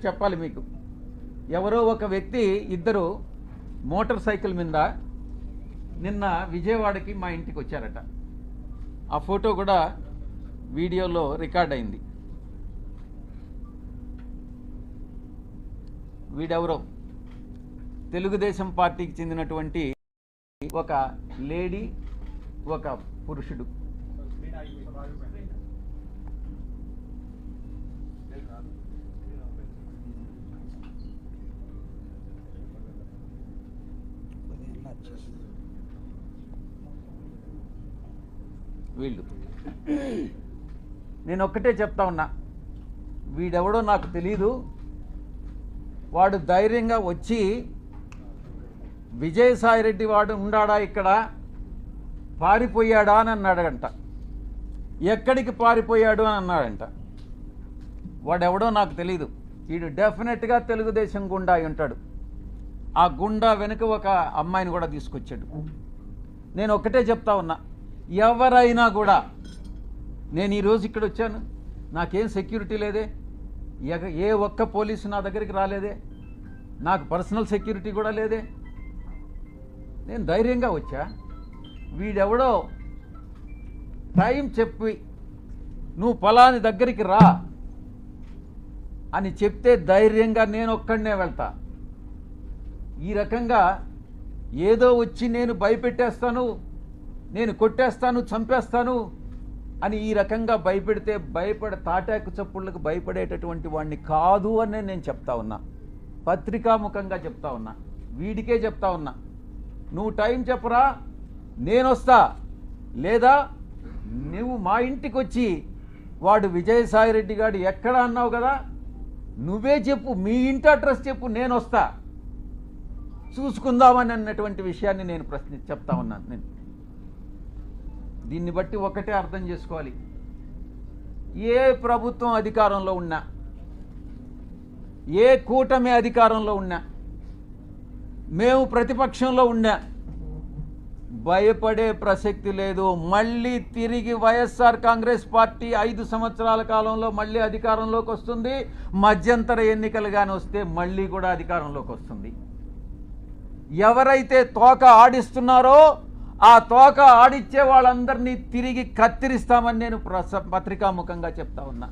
చెప్పాలి మీకు. ఎవరో ఒక వ్యక్తి ఇద్దరు మోటార్ సైకిల్ మీద నిన్న విజయవాడకి మా ఇంటికి వచ్చారట. ఆ ఫోటో కూడా వీడియోలో రికార్డ్ అయింది. వీడెవరో తెలుగుదేశం పార్టీకి చెందినటువంటి ఒక లేడీ, ఒక పురుషుడు. వీళ్ళు నేను ఒక్కటే చెప్తా ఉన్నా, వీడెవడో నాకు తెలీదు. వాడు ధైర్యంగా వచ్చి విజయసాయిరెడ్డి వాడు ఉండాడా ఇక్కడ, పారిపోయాడా అని అన్నాడంట. ఎక్కడికి పారిపోయాడు అని అన్నాడంట. వాడెవడో నాకు తెలీదు. వీడు డెఫినెట్గా తెలుగుదేశం గుండా అయి ఉంటాడు. ఆ గుండా వెనుక ఒక అమ్మాయిని కూడా తీసుకొచ్చాడు. నేను ఒక్కటే చెప్తా ఉన్నా, ఎవరైనా కూడా, నేను ఈరోజు ఇక్కడ వచ్చాను, నాకేం సెక్యూరిటీ లేదే, ఏ ఒక్క పోలీసు నా దగ్గరికి రాలేదే, నాకు పర్సనల్ సెక్యూరిటీ కూడా లేదే, నేను ధైర్యంగా వచ్చా. వీడెవడో టైం చెప్పి నువ్వు ఫలాని దగ్గరికి రా అని చెప్తే ధైర్యంగా నేను ఒక్కడనే వెళ్తా. ఈ రకంగా ఏదో వచ్చి నేను భయపెట్టేస్తాను, నేను కొట్టేస్తాను, చంపేస్తాను అని ఈ రకంగా భయపెడితే తాటాకు చప్పుళ్ళకు భయపడేటటువంటి వాడిని కాదు అని నేను చెప్తా ఉన్నా. పత్రికాముఖంగా చెప్తా ఉన్నా, వీడికే చెప్తా ఉన్నా. నువ్వు టైం చెప్పరా, నేను వస్తా, లేదా నువ్వు మా ఇంటికి వచ్చి వాడు విజయసాయిరెడ్డి గారు ఎక్కడ అన్నావు కదా, నువ్వే చెప్పు, మీ ఇంటి అడ్రస్ చెప్పు, నేను వస్తా, చూసుకుందామని అన్నటువంటి విషయాన్ని నేను చెప్తా ఉన్నాను. నేను దీన్ని బట్టి ఒకటే అర్థం చేసుకోవాలి, ఏ ప్రభుత్వం అధికారంలో ఉన్నా, ఏ కూటమి అధికారంలో ఉన్నా, మేము ప్రతిపక్షంలో ఉన్నా భయపడే ప్రసక్తి లేదు. మళ్ళీ తిరిగి వైఎస్ఆర్ కాంగ్రెస్ పార్టీ 5 సంవత్సరాల కాలంలో మళ్ళీ అధికారంలోకి వస్తుంది. మధ్యంతర ఎన్నికలుగానే వస్తే మళ్ళీ కూడా అధికారంలోకి వస్తుంది. ఎవరైతే తోక ఆడిస్తున్నారో ఆ తోక ఆడిచ్చే వాళ్ళందరినీ తిరిగి కత్తిరిస్తామని నేను పత్రికాముఖంగా చెప్తా ఉన్నా.